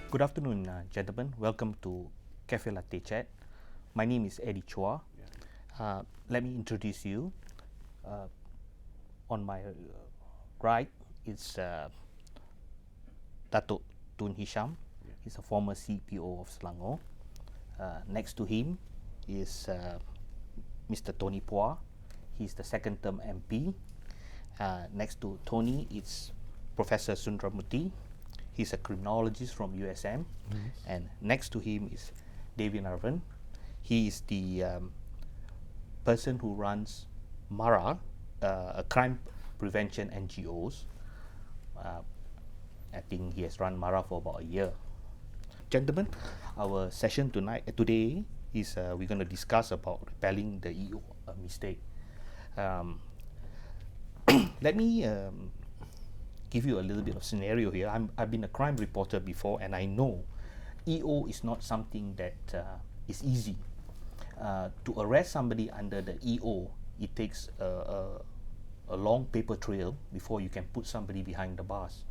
Good afternoon, gentlemen. Welcome to Cafe Latte Chat. My name is Eddie Chua. Let me introduce you. On my right is Datuk Tun Hisan. He's a former CPO of Selangor. Next to him is Mr. Tony Phua. He's the second term MP. Next to Tony is Professor Sundramoorthy. He's a criminologist from USM. And next to him is Dave Avran. He is the person who runs MARAH, a crime prevention NGOs. I think he has run MARAH for about a year. Gentlemen, our session today is we're going to discuss about repelling the EO mistake. Let me give you a little bit of scenario here. I've been a crime reporter before, and I know EO is not something that is easy. To arrest somebody under the EO, it takes a long paper trail before you can put somebody behind the bars.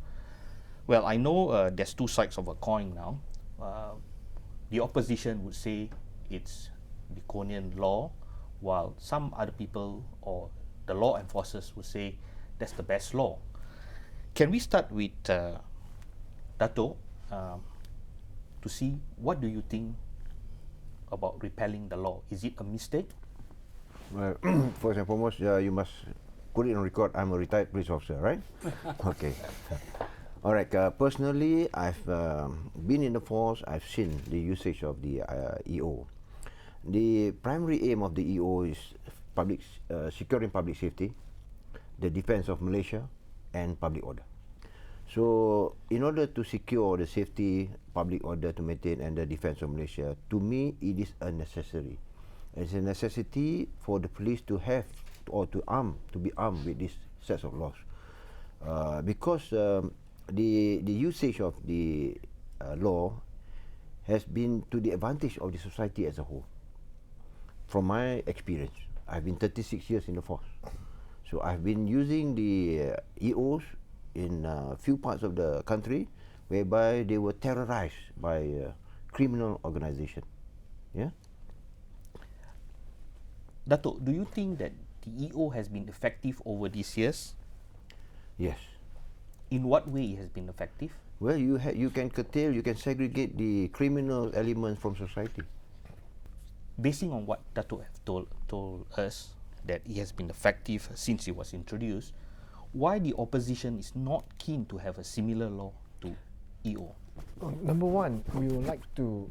Well, I know there's two sides of a coin now. The opposition would say it's draconian law, while some other people or the law enforcers would say that's the best law. Can we start with Datuk to see what do you think about repelling the law? Is it a mistake? Well, first and foremost, you must put it on record. I'm a retired police officer, right? Okay. All right. Personally, I've been in the force. I've seen the usage of the EO. The primary aim of the EO is securing public safety, the defense of Malaysia, and public order. So, in order to secure the safety, public order to maintain, and the defense of Malaysia, to me, it is a necessary. It's a necessity for the police to have or to be armed with these sets of laws, because the usage of the law has been to the advantage of the society as a whole. From my experience, I've been 36 years in the force, so I've been using the EOs in a few parts of the country whereby they were terrorized by criminal organization. Yeah. Datuk, do you think that the EO has been effective over these years? Yes. In what way it has been effective? Well, you can curtail, you can segregate the criminal elements from society. Basing on what Datuk have told us that it has been effective since it was introduced, why the opposition is not keen to have a similar law to EO? Number one, we would like to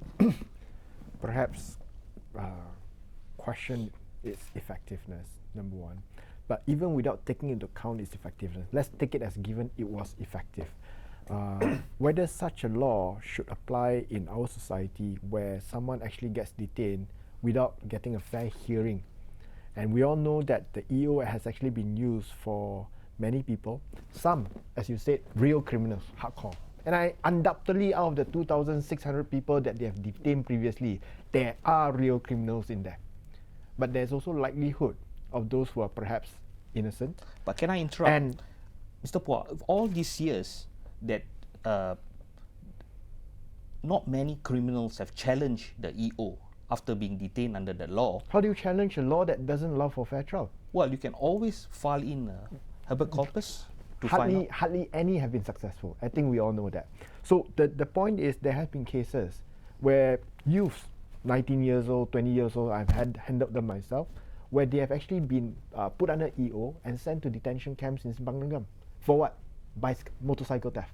perhaps question its effectiveness, number one. But even without taking into account its effectiveness, let's take it as given it was effective. Whether such a law should apply in our society where someone actually gets detained without getting a fair hearing. And we all know that the EO has actually been used for many people. Some, as you said, real criminals, hardcore. And undoubtedly, out of the 2,600 people that they have detained previously, there are real criminals in there. But there's also likelihood of those who are perhaps innocent. But can I interrupt? And Mr. Phua, all these years that not many criminals have challenged the EO after being detained under the law. How do you challenge a law that doesn't allow for fair trial? Well, you can always file in habeas corpus to find out. Hardly any have been successful. I think we all know that. So the point is there have been cases where youths, 19 years old, 20 years old, I've handled them myself, where they have actually been put under EO and sent to detention camps in Simpang Nenggam. For what? Motorcycle theft.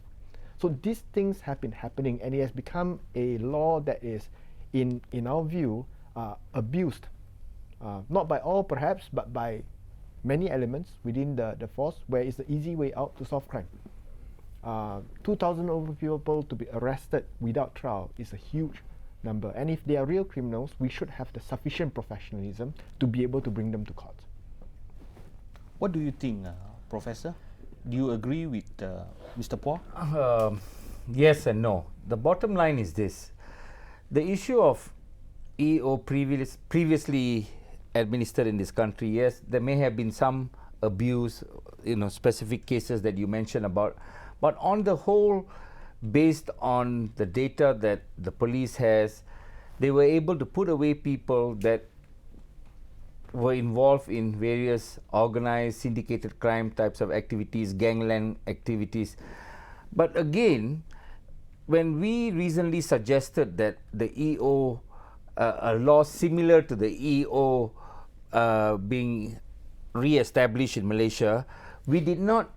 So these things have been happening, and it has become a law that is, in our view, abused. Not by all perhaps, but by many elements within the force, where it's the easy way out to solve crime. 2,000 over people to be arrested without trial is a huge number, and if they are real criminals, we should have the sufficient professionalism to be able to bring them to court. What do you think, Professor? Do you agree with Mr. Phua? Yes and no. The bottom line is this. The issue of EO previously administered in this country, yes, there may have been some abuse, specific cases that you mentioned about, but on the whole, based on the data that the police has, they were able to put away people that were involved in various organized syndicated crime types of activities, gangland activities. But again, when we recently suggested that the EO, a law similar to the EO being re-established in Malaysia, we did not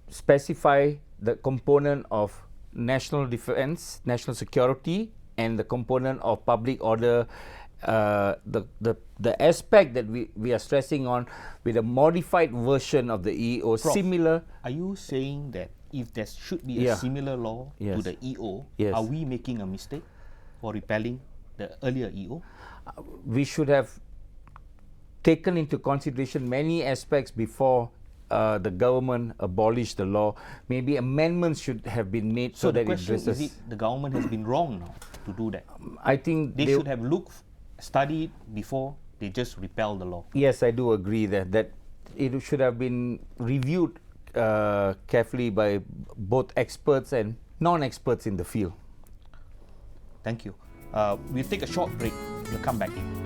specify the component of national defense, national security, and the component of public order. The aspect that we are stressing on with a modified version of the EO, Prof, similar. Are you saying that if there should be a similar law to the EO, are we making a mistake for repealing the earlier EO? We should have taken into consideration many aspects before the government abolished the law. Maybe amendments should have been made so the that it question addresses. is, the government has been wrong now to do that. I think They should have studied before they just repeal the law. Yes, I do agree that it should have been reviewed carefully by both experts and non-experts in the field. Thank you. We'll take a short break. We'll come back in.